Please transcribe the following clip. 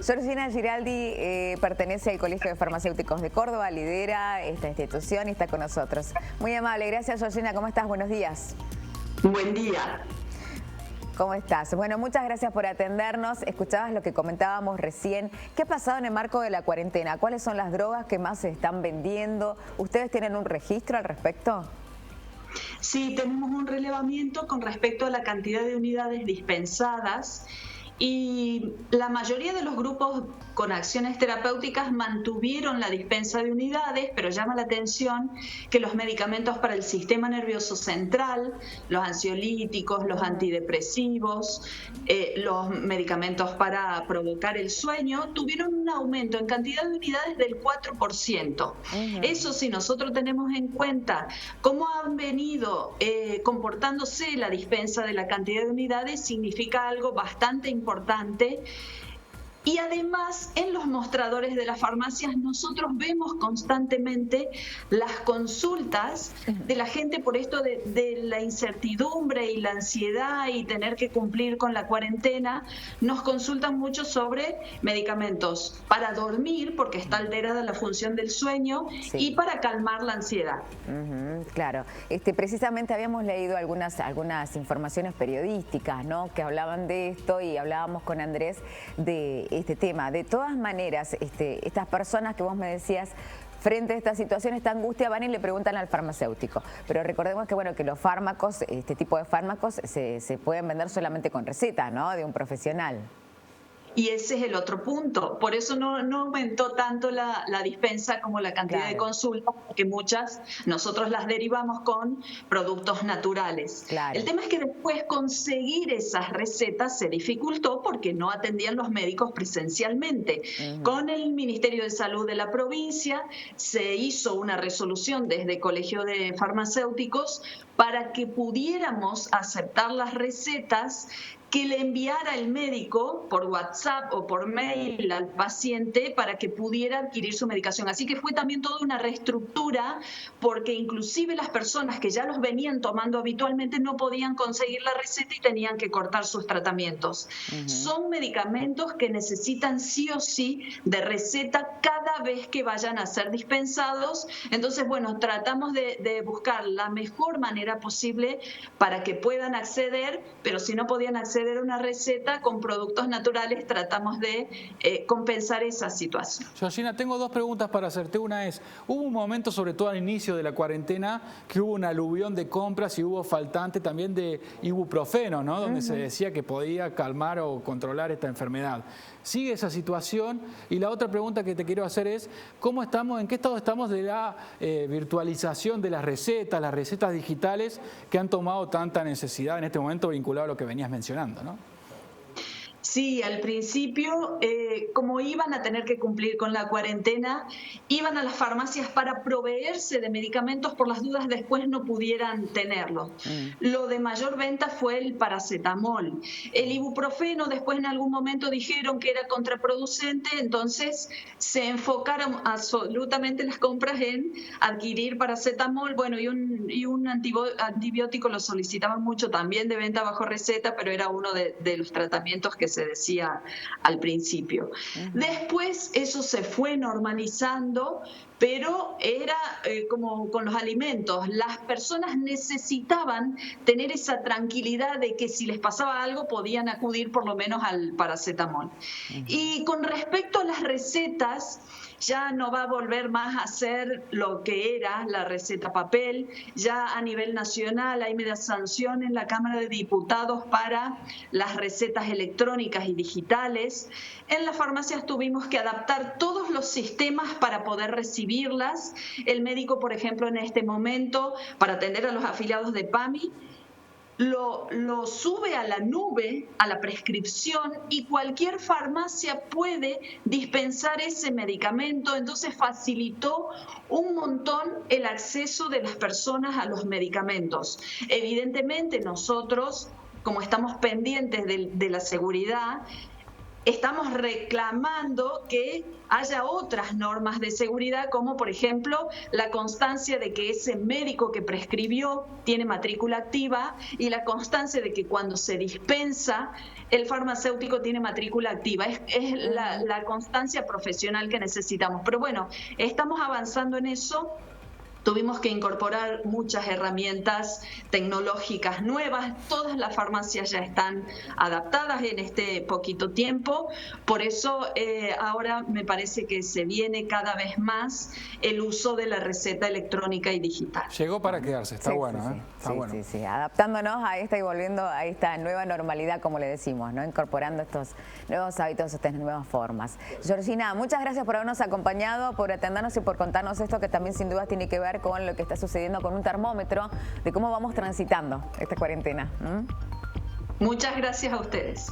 Georgina Giraldi pertenece al Colegio de Farmacéuticos de Córdoba, lidera esta institución y está con nosotros. Muy amable, gracias Georgina, ¿cómo estás? Buenos días. Buen día. ¿Cómo estás? Bueno, muchas gracias por atendernos. Escuchabas lo que comentábamos recién. ¿Qué ha pasado en el marco de la cuarentena? ¿Cuáles son las drogas que más se están vendiendo? ¿Ustedes tienen un registro al respecto? Sí, tenemos un relevamiento con respecto a la cantidad de unidades dispensadas y la mayoría de los grupos con acciones terapéuticas mantuvieron la dispensa de unidades, pero llama la atención que los medicamentos para el sistema nervioso central, los ansiolíticos, los antidepresivos, los medicamentos para provocar el sueño, tuvieron un aumento en cantidad de unidades del 4%. Eso, si nosotros tenemos en cuenta cómo han venido comportándose la dispensa de la cantidad de unidades, significa algo bastante importante. Y además en los mostradores de las farmacias nosotros vemos constantemente las consultas de la gente por esto de la incertidumbre y la ansiedad y tener que cumplir con la cuarentena. Nos consultan mucho sobre medicamentos para dormir porque está alterada la función del sueño, sí, y para calmar la ansiedad. Claro, precisamente habíamos leído algunas informaciones periodísticas, ¿no?, que hablaban de esto y hablábamos con Andrés de este tema. De todas maneras, estas personas que vos me decías, frente a esta situación, esta angustia, van y le preguntan al farmacéutico. Pero recordemos que, bueno, que los fármacos, este tipo de fármacos, se pueden vender solamente con receta, ¿no?, de un profesional. Y ese es el otro punto. Por eso no aumentó tanto la dispensa como la cantidad de consultas, porque muchas nosotros las derivamos con productos naturales. El tema es que después conseguir esas recetas se dificultó porque no atendían los médicos presencialmente. Con el Ministerio de Salud de la provincia se hizo una resolución desde el Colegio de Farmacéuticos para que pudiéramos aceptar las recetas que le enviara el médico por WhatsApp o por mail al paciente para que pudiera adquirir su medicación. Así que fue también toda una reestructura porque inclusive las personas que ya los venían tomando habitualmente no podían conseguir la receta y tenían que cortar sus tratamientos. Son medicamentos que necesitan sí o sí de receta cada vez que vayan a ser dispensados. Entonces, bueno, tratamos de buscar la mejor manera posible para que puedan acceder, pero si no podían acceder a una receta con productos naturales, tratamos de compensar esa situación. Georgina, tengo dos preguntas para hacerte. Una es, hubo un momento, sobre todo al inicio de la cuarentena, que hubo un aluvión de compras y hubo faltante también de ibuprofeno, ¿no?, donde se decía que podía calmar o controlar esta enfermedad. ¿Sigue esa situación? Y la otra pregunta que te quiero hacer es, ¿cómo estamos, en qué estado estamos de la virtualización de las recetas digitales que han tomado tanta necesidad en este momento vinculado a lo que venías mencionando, ¿no? Sí, al principio, como iban a tener que cumplir con la cuarentena, iban a las farmacias para proveerse de medicamentos por las dudas después no pudieran tenerlo. Lo de mayor venta fue el paracetamol. El ibuprofeno después en algún momento dijeron que era contraproducente, entonces se enfocaron absolutamente las compras en adquirir paracetamol. Bueno, y un antibiótico lo solicitaban mucho también de venta bajo receta, pero era uno de los tratamientos que se decía al principio. Después eso se fue normalizando, pero era como con los alimentos. Las personas necesitaban tener esa tranquilidad de que si les pasaba algo podían acudir por lo menos al paracetamol. Y con respecto a las recetas, ya no va a volver más a ser lo que era la receta papel. Ya a nivel nacional hay media sanción en la Cámara de Diputados para las recetas electrónicas y digitales. En las farmacias tuvimos que adaptar todos los sistemas para poder recibirlas. El médico, por ejemplo, en este momento, para atender a los afiliados de PAMI, lo sube a la nube, a la prescripción, y cualquier farmacia puede dispensar ese medicamento. Entonces facilitó un montón el acceso de las personas a los medicamentos. Evidentemente nosotros, como estamos pendientes de la seguridad, estamos reclamando que haya otras normas de seguridad, como por ejemplo la constancia de que ese médico que prescribió tiene matrícula activa y la constancia de que cuando se dispensa el farmacéutico tiene matrícula activa. Es la constancia profesional que necesitamos. Pero bueno, estamos avanzando en eso. Tuvimos que incorporar muchas herramientas tecnológicas nuevas. Todas las farmacias ya están adaptadas en este poquito tiempo. Por eso ahora me parece que se viene cada vez más el uso de la receta electrónica y digital. Llegó para quedarse, está bueno. Sí, Está bueno. sí, adaptándonos a esta y volviendo a esta nueva normalidad, como le decimos, ¿no? Incorporando estos nuevos hábitos, estas nuevas formas. Georgina, muchas gracias por habernos acompañado, por atendernos y por contarnos esto que también sin duda tiene que ver con lo que está sucediendo con un termómetro de cómo vamos transitando esta cuarentena. Muchas gracias a ustedes.